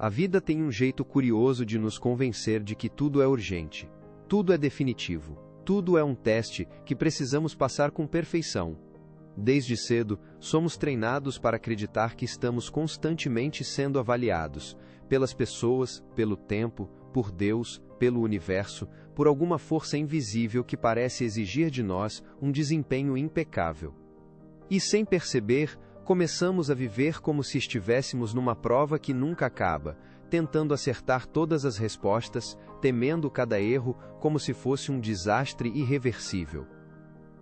A vida tem um jeito curioso de nos convencer de que tudo é urgente, tudo é definitivo, tudo é um teste que precisamos passar com perfeição. Desde cedo, somos treinados para acreditar que estamos constantemente sendo avaliados, pelas pessoas, pelo tempo, por Deus, pelo universo, por alguma força invisível que parece exigir de nós um desempenho impecável. E sem perceber, começamos a viver como se estivéssemos numa prova que nunca acaba, tentando acertar todas as respostas, temendo cada erro como se fosse um desastre irreversível.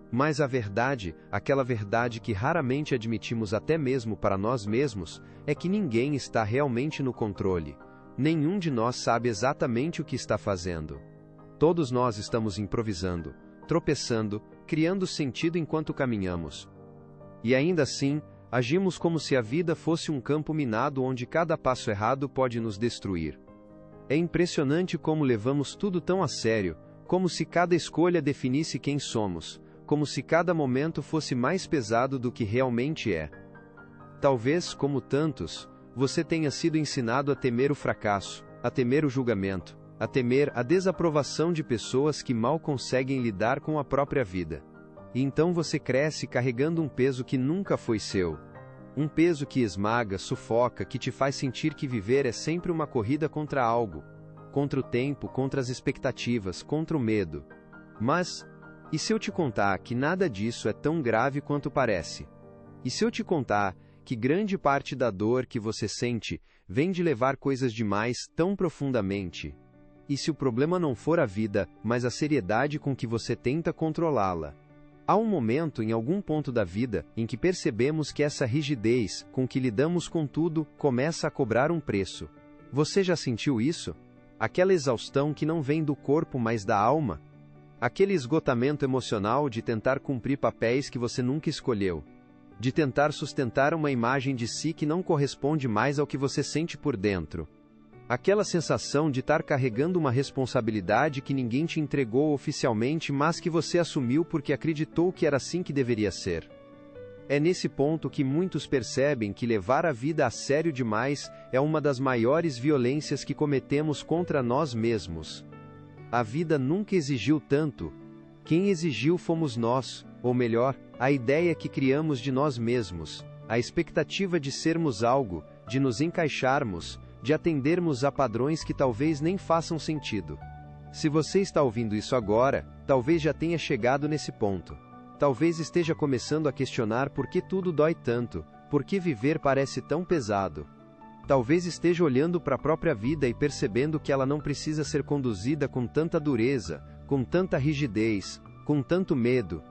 Mas a verdade, aquela verdade que raramente admitimos até mesmo para nós mesmos, é que ninguém está realmente no controle. Nenhum de nós sabe exatamente o que está fazendo. Todos nós estamos improvisando, tropeçando, criando sentido enquanto caminhamos. E ainda assim, agimos como se a vida fosse um campo minado onde cada passo errado pode nos destruir. É impressionante como levamos tudo tão a sério, como se cada escolha definisse quem somos, como se cada momento fosse mais pesado do que realmente é. Talvez, como tantos, você tenha sido ensinado a temer o fracasso, a temer o julgamento, a temer a desaprovação de pessoas que mal conseguem lidar com a própria vida. E então você cresce carregando um peso que nunca foi seu. Um peso que esmaga, sufoca, que te faz sentir que viver é sempre uma corrida contra algo. Contra o tempo, contra as expectativas, contra o medo. Mas, e se eu te contar que nada disso é tão grave quanto parece? E se eu te contar que grande parte da dor que você sente vem de levar coisas demais tão profundamente? E se o problema não for a vida, mas a seriedade com que você tenta controlá-la? Há um momento em algum ponto da vida em que percebemos que essa rigidez com que lidamos com tudo começa a cobrar um preço. Você já sentiu isso? Aquela exaustão que não vem do corpo, mas da alma? Aquele esgotamento emocional de tentar cumprir papéis que você nunca escolheu. De tentar sustentar uma imagem de si que não corresponde mais ao que você sente por dentro. Aquela sensação de estar carregando uma responsabilidade que ninguém te entregou oficialmente, mas que você assumiu porque acreditou que era assim que deveria ser. É nesse ponto que muitos percebem que levar a vida a sério demais é uma das maiores violências que cometemos contra nós mesmos. A vida nunca exigiu tanto. Quem exigiu fomos nós, ou melhor, a ideia que criamos de nós mesmos, a expectativa de sermos algo, de nos encaixarmos, de atendermos a padrões que talvez nem façam sentido. Se você está ouvindo isso agora, talvez já tenha chegado nesse ponto. Talvez esteja começando a questionar por que tudo dói tanto, por que viver parece tão pesado. Talvez esteja olhando para a própria vida e percebendo que ela não precisa ser conduzida com tanta dureza, com tanta rigidez, com tanto medo.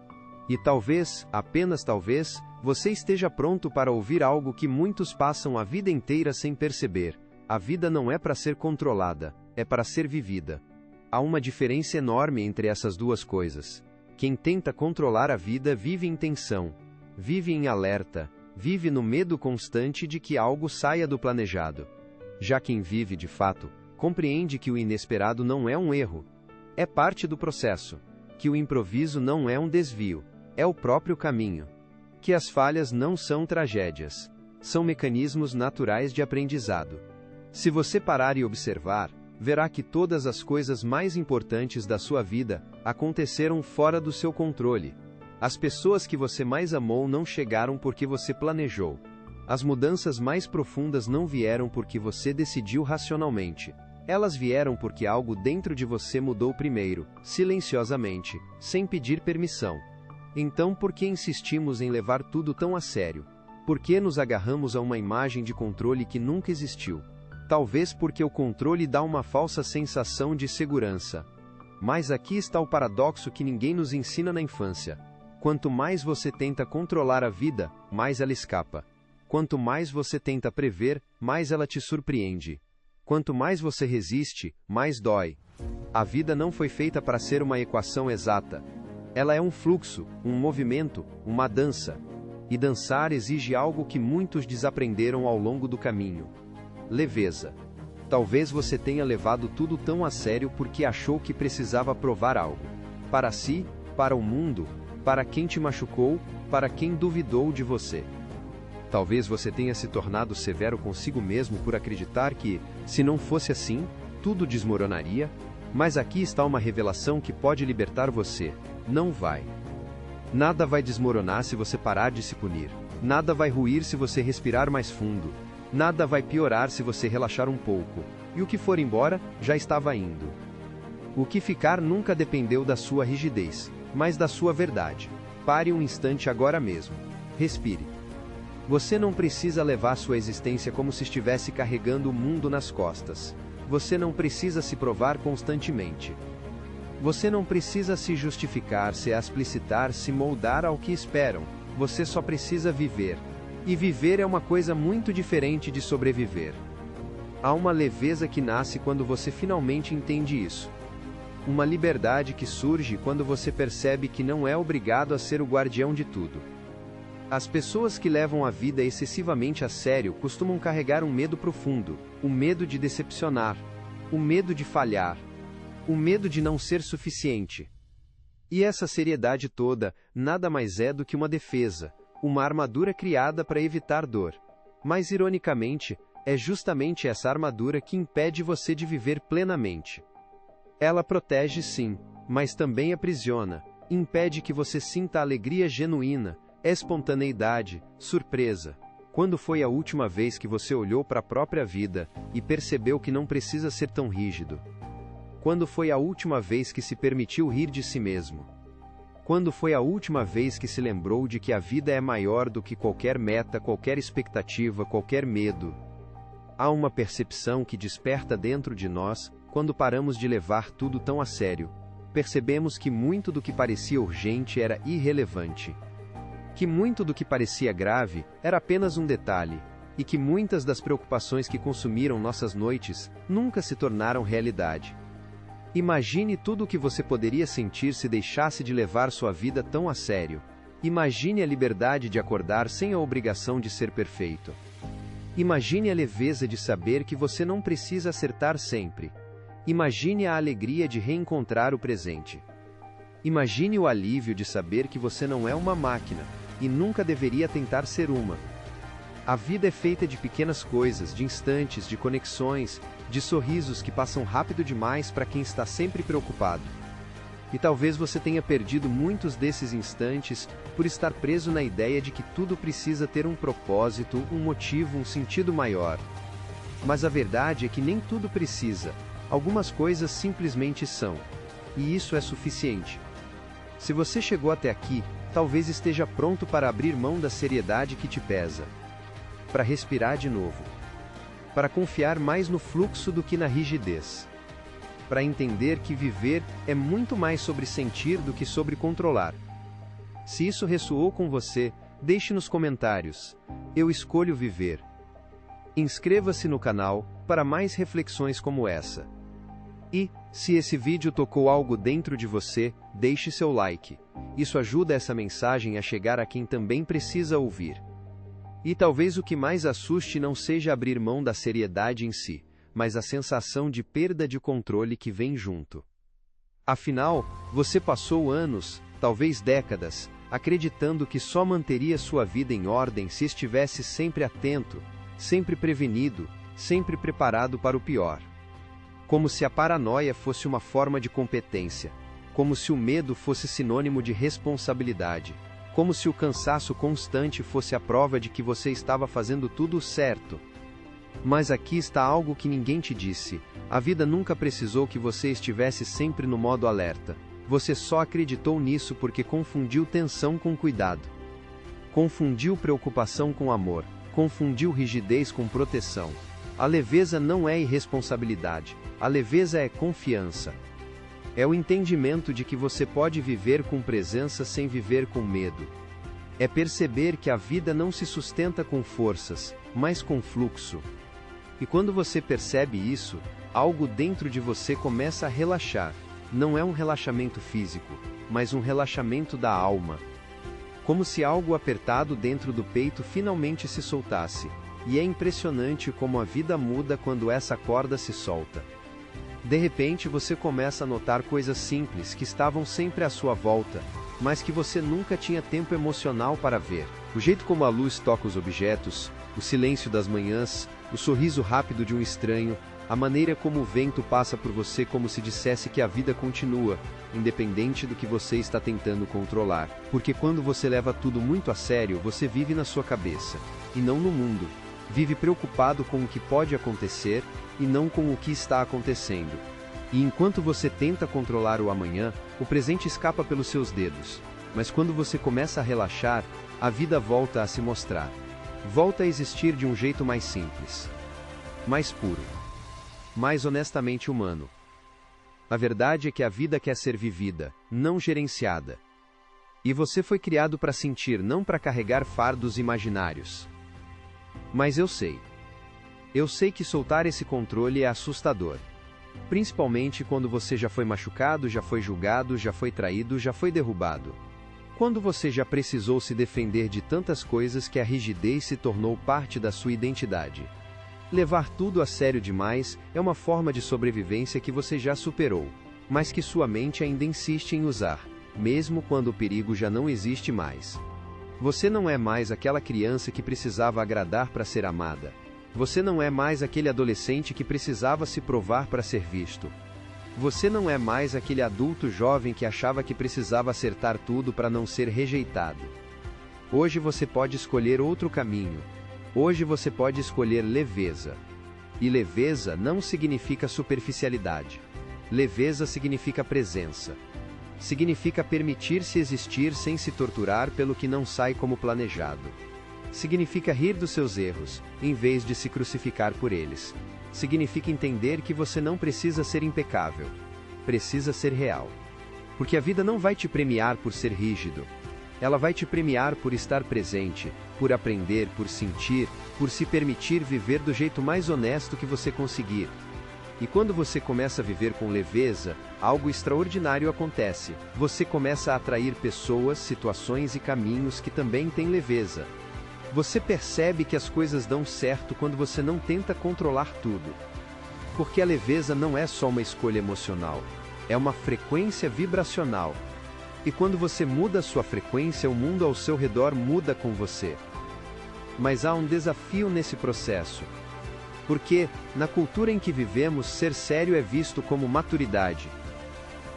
E talvez, apenas talvez, você esteja pronto para ouvir algo que muitos passam a vida inteira sem perceber. A vida não é para ser controlada, é para ser vivida. Há uma diferença enorme entre essas duas coisas. Quem tenta controlar a vida vive em tensão, vive em alerta, vive no medo constante de que algo saia do planejado. Já quem vive de fato, compreende que o inesperado não é um erro, é parte do processo, que o improviso não é um desvio, é o próprio caminho, que as falhas não são tragédias, são mecanismos naturais de aprendizado. Se você parar e observar, verá que todas as coisas mais importantes da sua vida aconteceram fora do seu controle. As pessoas que você mais amou não chegaram porque você planejou. As mudanças mais profundas não vieram porque você decidiu racionalmente. Elas vieram porque algo dentro de você mudou primeiro, silenciosamente, sem pedir permissão. Então, por que insistimos em levar tudo tão a sério? Por que nos agarramos a uma imagem de controle que nunca existiu? Talvez porque o controle dá uma falsa sensação de segurança. Mas aqui está o paradoxo que ninguém nos ensina na infância. Quanto mais você tenta controlar a vida, mais ela escapa. Quanto mais você tenta prever, mais ela te surpreende. Quanto mais você resiste, mais dói. A vida não foi feita para ser uma equação exata. Ela é um fluxo, um movimento, uma dança. E dançar exige algo que muitos desaprenderam ao longo do caminho: leveza. Talvez você tenha levado tudo tão a sério porque achou que precisava provar algo. Para si, para o mundo, para quem te machucou, para quem duvidou de você. Talvez você tenha se tornado severo consigo mesmo por acreditar que, se não fosse assim, tudo desmoronaria, mas aqui está uma revelação que pode libertar você. Não vai. Nada vai desmoronar se você parar de se punir. Nada vai ruir se você respirar mais fundo. Nada vai piorar se você relaxar um pouco. E o que for embora, já estava indo. O que ficar nunca dependeu da sua rigidez, mas da sua verdade. Pare um instante agora mesmo. Respire. Você não precisa levar sua existência como se estivesse carregando o mundo nas costas. Você não precisa se provar constantemente. Você não precisa se justificar, se explicitar, se moldar ao que esperam. Você só precisa viver. E viver é uma coisa muito diferente de sobreviver. Há uma leveza que nasce quando você finalmente entende isso. Uma liberdade que surge quando você percebe que não é obrigado a ser o guardião de tudo. As pessoas que levam a vida excessivamente a sério costumam carregar um medo profundo, o medo de decepcionar, o medo de falhar, o medo de não ser suficiente. E essa seriedade toda nada mais é do que uma defesa, uma armadura criada para evitar dor. Mas, ironicamente, é justamente essa armadura que impede você de viver plenamente. Ela protege sim, mas também aprisiona, impede que você sinta alegria genuína, espontaneidade, surpresa. Quando foi a última vez que você olhou para a própria vida e percebeu que não precisa ser tão rígido? Quando foi a última vez que se permitiu rir de si mesmo? Quando foi a última vez que se lembrou de que a vida é maior do que qualquer meta, qualquer expectativa, qualquer medo? Há uma percepção que desperta dentro de nós quando paramos de levar tudo tão a sério. Percebemos que muito do que parecia urgente era irrelevante. Que muito do que parecia grave era apenas um detalhe, e que muitas das preocupações que consumiram nossas noites nunca se tornaram realidade. Imagine tudo o que você poderia sentir se deixasse de levar sua vida tão a sério. Imagine a liberdade de acordar sem a obrigação de ser perfeito. Imagine a leveza de saber que você não precisa acertar sempre. Imagine a alegria de reencontrar o presente. Imagine o alívio de saber que você não é uma máquina, e nunca deveria tentar ser uma. A vida é feita de pequenas coisas, de instantes, de conexões, de sorrisos que passam rápido demais para quem está sempre preocupado. E talvez você tenha perdido muitos desses instantes por estar preso na ideia de que tudo precisa ter um propósito, um motivo, um sentido maior. Mas a verdade é que nem tudo precisa. Algumas coisas simplesmente são. E isso é suficiente. Se você chegou até aqui, talvez esteja pronto para abrir mão da seriedade que te pesa. Para respirar de novo. Para confiar mais no fluxo do que na rigidez. Para entender que viver é muito mais sobre sentir do que sobre controlar. Se isso ressoou com você, deixe nos comentários. Eu escolho viver. Inscreva-se no canal para mais reflexões como essa. E, se esse vídeo tocou algo dentro de você, deixe seu like. Isso ajuda essa mensagem a chegar a quem também precisa ouvir. E talvez o que mais assuste não seja abrir mão da seriedade em si, mas a sensação de perda de controle que vem junto. Afinal, você passou anos, talvez décadas, acreditando que só manteria sua vida em ordem se estivesse sempre atento, sempre prevenido, sempre preparado para o pior. Como se a paranoia fosse uma forma de competência, como se o medo fosse sinônimo de responsabilidade, como se o cansaço constante fosse a prova de que você estava fazendo tudo certo. Mas aqui está algo que ninguém te disse: a vida nunca precisou que você estivesse sempre no modo alerta. Você só acreditou nisso porque confundiu tensão com cuidado. Confundiu preocupação com amor. Confundiu rigidez com proteção. A leveza não é irresponsabilidade. A leveza é confiança. É o entendimento de que você pode viver com presença sem viver com medo. É perceber que a vida não se sustenta com forças, mas com fluxo. E quando você percebe isso, algo dentro de você começa a relaxar. Não é um relaxamento físico, mas um relaxamento da alma. Como se algo apertado dentro do peito finalmente se soltasse. E é impressionante como a vida muda quando essa corda se solta. De repente você começa a notar coisas simples que estavam sempre à sua volta. mas que você nunca tinha tempo emocional para ver. O jeito como a luz toca os objetos, o silêncio das manhãs, o sorriso rápido de um estranho, a maneira como o vento passa por você como se dissesse que a vida continua, independente do que você está tentando controlar. Porque quando você leva tudo muito a sério, você vive na sua cabeça, e não no mundo. Vive preocupado com o que pode acontecer, e não com o que está acontecendo. E enquanto você tenta controlar o amanhã, o presente escapa pelos seus dedos. Mas quando você começa a relaxar, a vida volta a se mostrar. Volta a existir de um jeito mais simples, mais puro, mais honestamente humano. A verdade é que a vida quer ser vivida, não gerenciada. E você foi criado para sentir, não para carregar fardos imaginários. Mas eu sei que soltar esse controle é assustador. Principalmente quando você já foi machucado, já foi julgado, já foi traído, já foi derrubado. Quando você já precisou se defender de tantas coisas que a rigidez se tornou parte da sua identidade. Levar tudo a sério demais é uma forma de sobrevivência que você já superou, mas que sua mente ainda insiste em usar, mesmo quando o perigo já não existe mais. Você não é mais aquela criança que precisava agradar para ser amada. Você não é mais aquele adolescente que precisava se provar para ser visto. Você não é mais aquele adulto jovem que achava que precisava acertar tudo para não ser rejeitado. Hoje você pode escolher outro caminho. Hoje você pode escolher leveza. E leveza não significa superficialidade. Leveza significa presença. Significa permitir-se existir sem se torturar pelo que não sai como planejado. Significa rir dos seus erros, em vez de se crucificar por eles. Significa entender que você não precisa ser impecável. Precisa ser real. Porque a vida não vai te premiar por ser rígido. Ela vai te premiar por estar presente, por aprender, por sentir, por se permitir viver do jeito mais honesto que você conseguir. E quando você começa a viver com leveza, algo extraordinário acontece. Você começa a atrair pessoas, situações e caminhos que também têm leveza. Você percebe que as coisas dão certo quando você não tenta controlar tudo. Porque a leveza não é só uma escolha emocional, é uma frequência vibracional. E quando você muda a sua frequência, o mundo ao seu redor muda com você. Mas há um desafio nesse processo. Porque, na cultura em que vivemos, ser sério é visto como maturidade.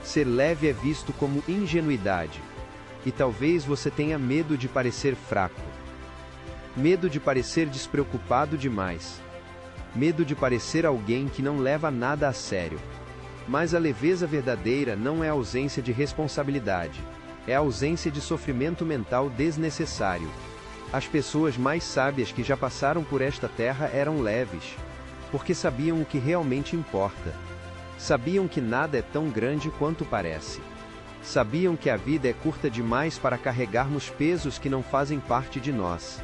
Ser leve é visto como ingenuidade. E talvez você tenha medo de parecer fraco. Medo de parecer despreocupado demais. Medo de parecer alguém que não leva nada a sério. Mas a leveza verdadeira não é a ausência de responsabilidade. É a ausência de sofrimento mental desnecessário. As pessoas mais sábias que já passaram por esta terra eram leves. Porque sabiam o que realmente importa. Sabiam que nada é tão grande quanto parece. Sabiam que a vida é curta demais para carregarmos pesos que não fazem parte de nós.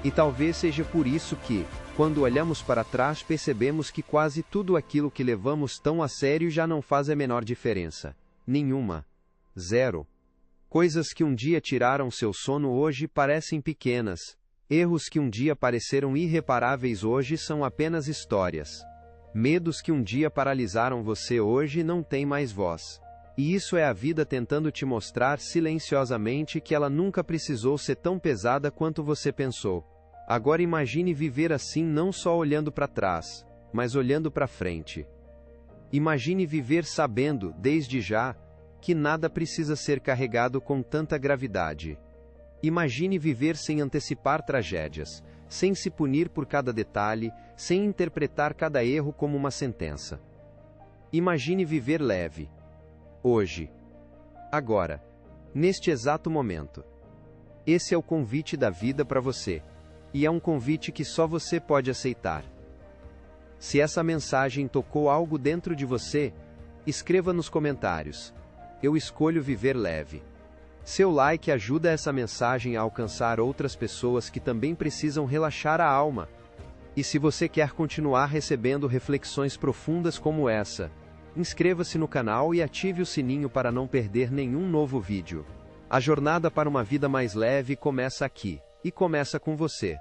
E talvez seja por isso que, quando olhamos para trás, percebemos que quase tudo aquilo que levamos tão a sério já não faz a menor diferença. Nenhuma. Zero. Coisas que um dia tiraram seu sono hoje parecem pequenas. Erros que um dia pareceram irreparáveis hoje são apenas histórias. Medos que um dia paralisaram você hoje não têm mais voz. E isso é a vida tentando te mostrar silenciosamente que ela nunca precisou ser tão pesada quanto você pensou. Agora imagine viver assim não só olhando para trás, mas olhando para frente. Imagine viver sabendo, desde já, que nada precisa ser carregado com tanta gravidade. Imagine viver sem antecipar tragédias, sem se punir por cada detalhe, sem interpretar cada erro como uma sentença. Imagine viver leve. Hoje. Agora. Neste exato momento. Esse é o convite da vida para você. E é um convite que só você pode aceitar. Se essa mensagem tocou algo dentro de você, escreva nos comentários. Eu escolho viver leve. Seu like ajuda essa mensagem a alcançar outras pessoas que também precisam relaxar a alma. E se você quer continuar recebendo reflexões profundas como essa, inscreva-se no canal e ative o sininho para não perder nenhum novo vídeo. A jornada para uma vida mais leve começa aqui, e começa com você.